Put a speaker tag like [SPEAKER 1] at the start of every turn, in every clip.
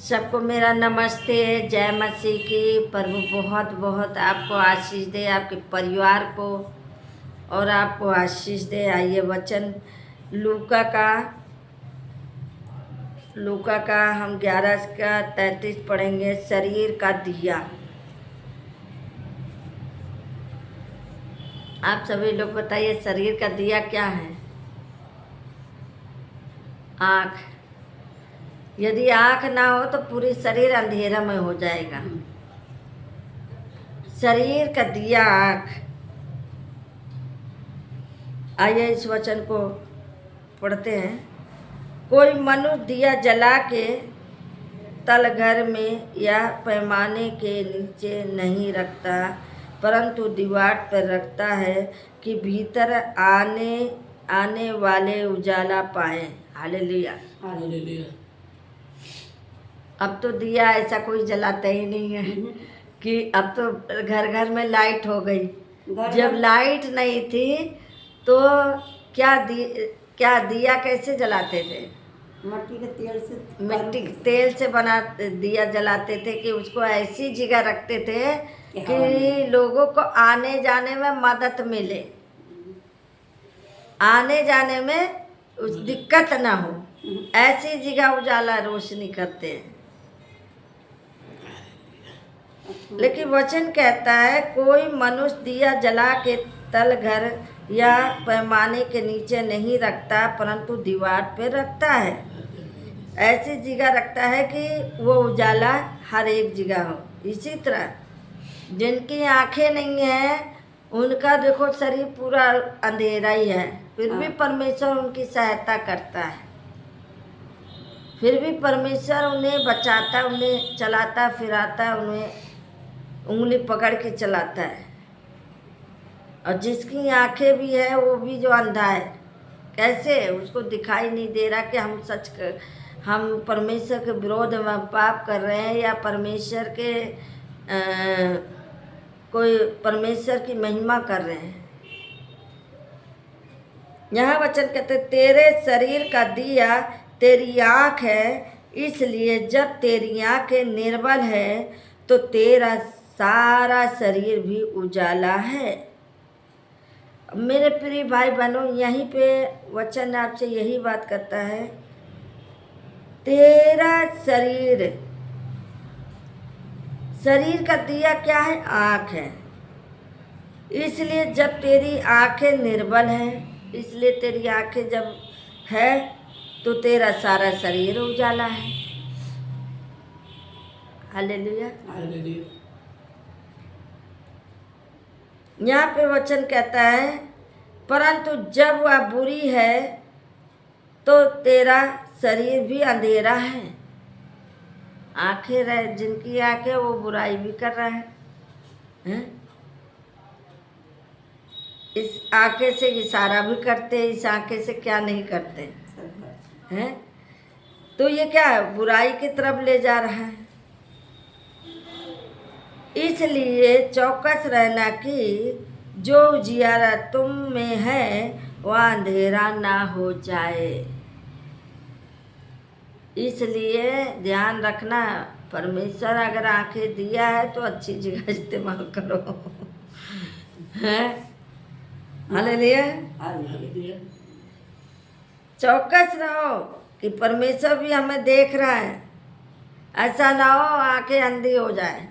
[SPEAKER 1] सबको मेरा नमस्ते। जय मसीह की। प्रभु बहुत बहुत आपको आशीष दे, आपके परिवार को और आपको आशीष दे। आइए वचन लूका का हम 11 का 33 पढ़ेंगे। शरीर का दिया। आप सभी लोग बताइए, शरीर का दिया क्या है? आँख। यदि आँख ना हो तो पूरी शरीर अंधेरा में हो जाएगा। शरीर का दिया आँख। आइए इस वचन को पढ़ते हैं। कोई मनुष्य दिया जला के तलघर में या पैमाने के नीचे नहीं रखता, परंतु दीवार पर रखता है कि भीतर आने वाले उजाला पाए। हालेलुया।
[SPEAKER 2] हालेलुया।
[SPEAKER 1] अब तो दिया ऐसा कोई जलाता ही नहीं है कि अब तो घर घर में लाइट हो गई। जब लाइट नहीं थी तो क्या दिया कैसे जलाते थे?
[SPEAKER 2] मिट्टी के तेल से
[SPEAKER 1] बना दिया जलाते थे कि उसको ऐसी जगह रखते थे कि लोगों को आने जाने में मदद मिले, आने जाने में दिक्कत ना हो। ऐसी जगह उजाला रोशनी करते हैं। लेकिन वचन कहता है कोई मनुष्य दिया जला के तलघर या पैमाने के नीचे नहीं रखता, परंतु दीवार पे रखता है। ऐसी जगह रखता है कि वो उजाला हर एक जगह हो। इसी तरह जिनकी आंखें नहीं हैं उनका देखो शरीर पूरा अंधेरा ही है, फिर भी परमेश्वर उनकी सहायता करता है। फिर भी परमेश्वर उन्हें बचाता, उन्हें चलाता फिराता, उन्हें उंगली पकड़ के चलाता है। और जिसकी आंखें भी है वो भी जो अंधा है, कैसे? उसको दिखाई नहीं दे रहा कि हम परमेश्वर के विरोध में पाप कर रहे हैं या परमेश्वर के कोई परमेश्वर की महिमा कर रहे हैं। यहाँ वचन कहते तेरे शरीर का दिया तेरी आँख है, इसलिए जब तेरी आँखें निर्बल है तो तेरा सारा शरीर भी उजाला है। मेरे प्रिय भाई बहनों, यहीं पे वचन आपसे यही बात करता है। तेरा शरीर का दिया क्या है? आँख है। इसलिए जब तेरी आँखें निर्बल हैं, इसलिए तेरी आँखें जब है तो तेरा सारा शरीर उजाला है। हालेलुया।
[SPEAKER 2] हालेलुया।
[SPEAKER 1] यहाँ पे वचन कहता है परंतु जब वह बुरी है तो तेरा शरीर भी अंधेरा है। आंखें रहे जिनकी आंखें वो बुराई भी कर रहा है, इस आंखें से इशारा भी करते, इस आंखें से क्या नहीं करते हैं। तो ये क्या है? बुराई की तरफ ले जा रहा है। इसलिए चौकस रहना कि जो उजियारा तुम में है वह अंधेरा ना हो जाए। इसलिए ध्यान रखना, परमेश्वर अगर आंखें दिया है तो अच्छी जगह इस्तेमाल करो। हैं? हालेलुया।
[SPEAKER 2] हालेलुया।
[SPEAKER 1] चौकस रहो कि परमेश्वर भी हमें देख रहा है। ऐसा ना हो आंखें अंधी हो जाए।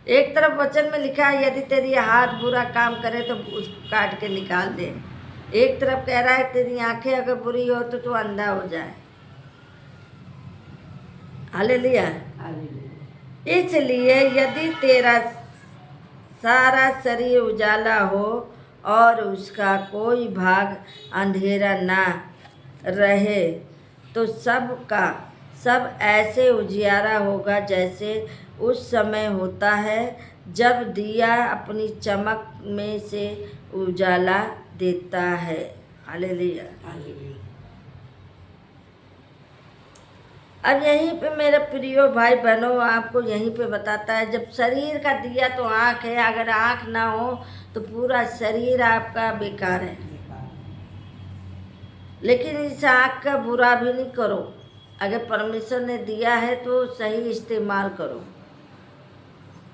[SPEAKER 1] एक तरफ वचन में लिखा है यदि तेरी हाथ बुरा काम करे तो उसको काट के निकाल दे। एक तरफ कह रहा है तेरी आंखें अगर बुरी हो तो तू अंधा हो जाए। हालेलुया। इसलिए यदि तेरा सारा शरीर उजाला हो और उसका कोई भाग अंधेरा ना रहे तो सब ऐसे उजियारा होगा जैसे उस समय होता है जब दिया अपनी चमक में से उजाला देता है। हालेलुया। अब यहीं पे मेरे प्रियो भाई बहनों, आपको यहीं पे बताता है जब शरीर का दिया तो आँख है। अगर आँख ना हो तो पूरा शरीर आपका बेकार है। लेकिन इस आँख का बुरा भी नहीं करो। अगर परमेश्वर ने दिया है तो सही इस्तेमाल करो,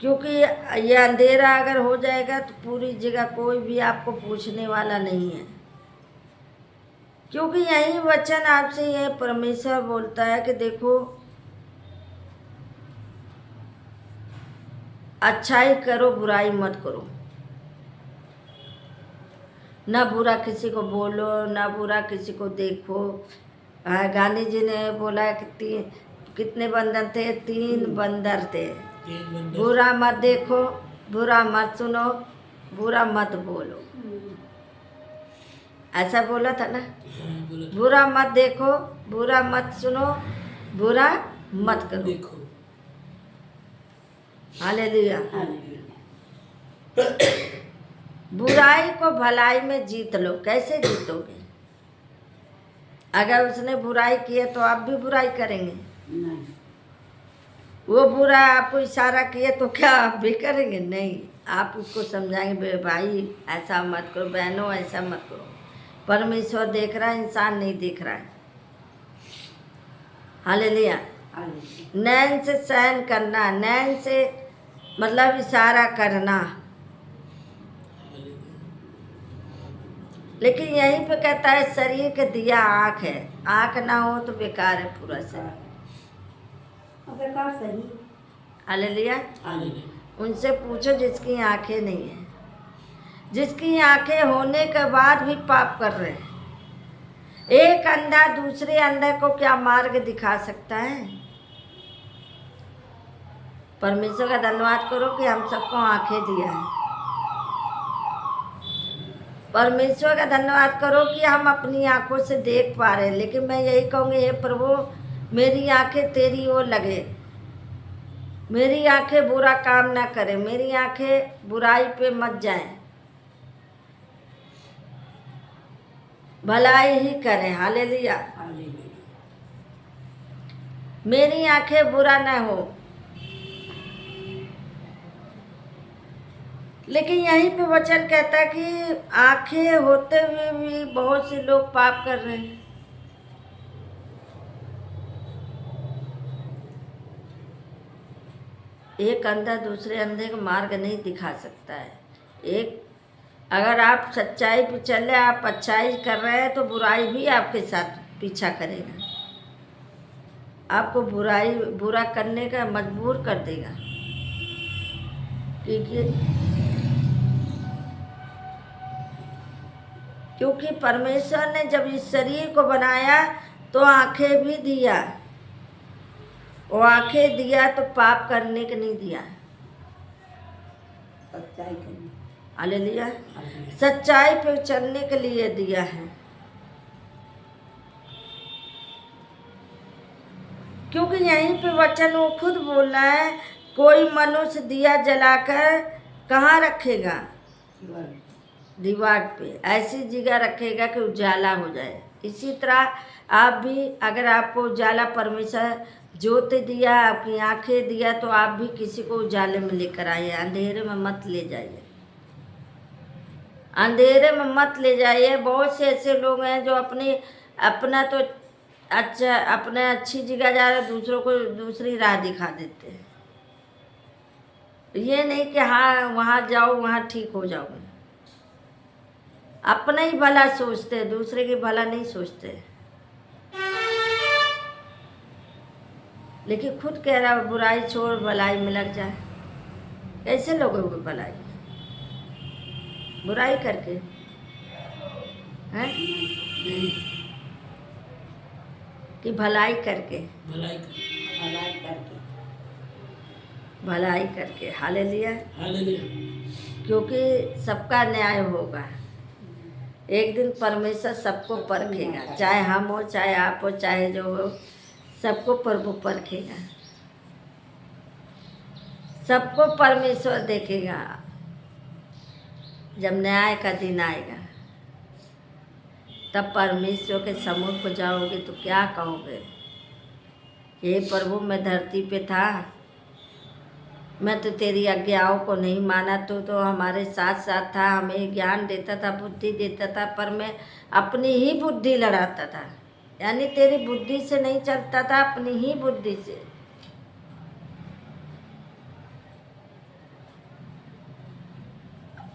[SPEAKER 1] क्योंकि ये अंधेरा अगर हो जाएगा तो पूरी जगह कोई भी आपको पूछने वाला नहीं है। क्योंकि यही वचन आपसे ये परमेश्वर बोलता है कि देखो, अच्छाई करो, बुराई मत करो। ना बुरा किसी को बोलो, ना बुरा किसी को देखो। गांधी जी ने बोला कि कितने बंदर थे? 3 बंदर थे। बुरा मत देखो, बुरा मत सुनो, बुरा मत बोलो। ऐसा बोला था ना? बुरा मत देखो, बुरा मत सुनो, बुरा मत करो।
[SPEAKER 2] देखो।
[SPEAKER 1] हालेलुया। बुराई को भलाई में जीत लो। कैसे जीतोगे? अगर उसने बुराई की है तो आप भी बुराई करेंगे?
[SPEAKER 2] नहीं।
[SPEAKER 1] वो बुरा आपको इशारा किए तो क्या आप भी करेंगे? नहीं। आप उसको समझाएंगे, भाई ऐसा मत करो, बहनों ऐसा मत करो। परमेश्वर देख रहा है, इंसान नहीं देख रहा है। हालेलुया। नैन से सहन करना, नैन से मतलब इशारा करना। लेकिन यहीं पे कहता है शरीर के दिया आँख है। आँख ना हो तो बेकार है पूरा शरीर।
[SPEAKER 2] बेकार सही।
[SPEAKER 1] हालेलुया। उनसे पूछो जिसकी आंखें नहीं है, जिसकी आंखें होने के बाद भी पाप कर रहे हैं। एक अंधा दूसरे अंधे को क्या मार्ग दिखा सकता है? परमेश्वर का धन्यवाद करो कि हम सबको आंखें दिया है। परमेश्वर का धन्यवाद करो कि हम अपनी आंखों से देख पा रहे हैं। लेकिन मैं यही कहूँगी, हे प्रभु, मेरी आंखें तेरी ओर लगे, मेरी आंखें बुरा काम ना करें, मेरी आंखें बुराई पे मत जाएं, भलाई ही करें। हालेलुया। मेरी आंखें बुरा ना हो। लेकिन यहीं पे वचन कहता है कि आंखें होते हुए भी बहुत से लोग पाप कर रहे हैं। एक अंधा दूसरे अंधे को मार्ग नहीं दिखा सकता है। एक अगर आप सच्चाई पे चले, आप अच्छाई कर रहे हैं तो बुराई भी आपके साथ पीछा करेगा, आपको बुरा करने का मजबूर कर देगा। क्योंकि परमेश्वर ने जब इस शरीर को बनाया तो आंखें भी दिया। वो आंखें दिया तो पाप करने के नहीं दिया,
[SPEAKER 2] सच्चाई करनी।
[SPEAKER 1] हालेलुया। सच्चाई पे चलने के लिए दिया है। क्योंकि यहीं पे वचन वो खुद बोल रहा है, कोई मनुष्य दिया जलाकर कहाँ रखेगा? दीवार पे। ऐसी जगह रखेगा कि उजाला हो जाए। इसी तरह आप भी, अगर आपको उजाला परमेश्वर ज्योति दिया, आपकी आंखें दिया, तो आप भी किसी को उजाले में लेकर आइए। अंधेरे में मत ले जाइए, अंधेरे में मत ले जाइए। बहुत से ऐसे लोग हैं जो अपना तो अच्छा, अपने अच्छी जगह जा रहे, दूसरों को दूसरी राह दिखा देते हैं। ये नहीं कि हाँ वहाँ जाओ, वहाँ ठीक हो जाओगे। अपना ही भला सोचते, दूसरे की भला नहीं सोचते। लेकिन खुद कह रहा है बुराई छोड़ भलाई में लग जाए। कैसे लोगोगे भलाई? बुराई करके हैं कि भलाई करके? भलाई करके। हालेलुया। क्योंकि सबका न्याय होगा। एक दिन परमेश्वर सबको परखेगा, चाहे हम हो, चाहे आप हो, चाहे जो हो, सबको प्रभु परखेगा। सबको परमेश्वर देखेगा। जब न्याय का दिन आएगा तब परमेश्वर के सम्मुख को जाओगे तो क्या कहोगे? हे प्रभु, मैं धरती पे था, मैं तो तेरी आज्ञाओं को नहीं माना, तो हमारे साथ साथ था, हमें ज्ञान देता था, बुद्धि देता था, पर मैं अपनी ही बुद्धि लड़ाता था। यानी तेरी बुद्धि से नहीं चलता था, अपनी ही बुद्धि से।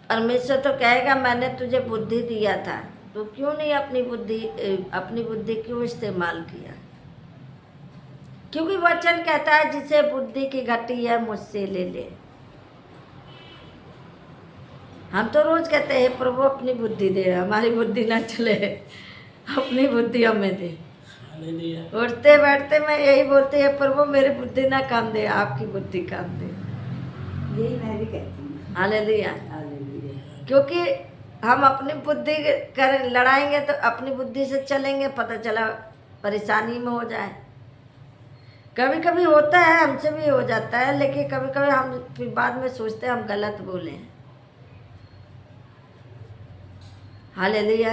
[SPEAKER 1] परमेश्वर तो कहेगा मैंने तुझे बुद्धि दिया था, तो क्यों नहीं अपनी बुद्धि क्यों इस्तेमाल किया? क्योंकि वचन कहता है जिसे बुद्धि की घटी है मुझसे ले ले। हम तो रोज कहते हैं प्रभु अपनी बुद्धि दे, हमारी बुद्धि ना चले, अपनी बुद्धि हमें दे। उठते बैठते मैं यही बोलती है प्रभु मेरी बुद्धि ना काम दे, आपकी बुद्धि काम दे।
[SPEAKER 2] यही मैं भी कहती हूँ।
[SPEAKER 1] हालेलुया।
[SPEAKER 2] हालेलुया।
[SPEAKER 1] क्योंकि हम अपनी बुद्धि कर लड़ाएंगे तो अपनी बुद्धि से चलेंगे, पता चला परेशानी में हो जाए। कभी कभी होता है, हमसे भी हो जाता है, लेकिन कभी कभी हम फिर बाद में सोचते हैं हम गलत बोले हैं। हालेलुया।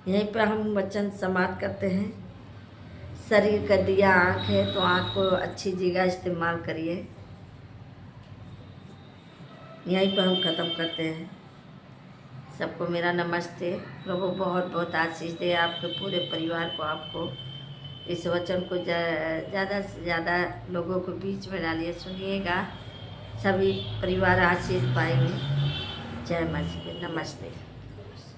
[SPEAKER 1] यहीं पर हम वचन समाप्त करते हैं। शरीर का दिया आँख है, तो आँख को अच्छी जगह इस्तेमाल करिए। यहीं पर हम ख़त्म करते हैं। सबको मेरा नमस्ते। प्रभु बहुत बहुत आशीष दे आपके पूरे परिवार को। आपको इस वचन को ज़्यादा से ज़्यादा लोगों को बीच में डालिए, सुनिएगा, सभी परिवार आशीष पाएंगे। जय मसीह। नमस्ते।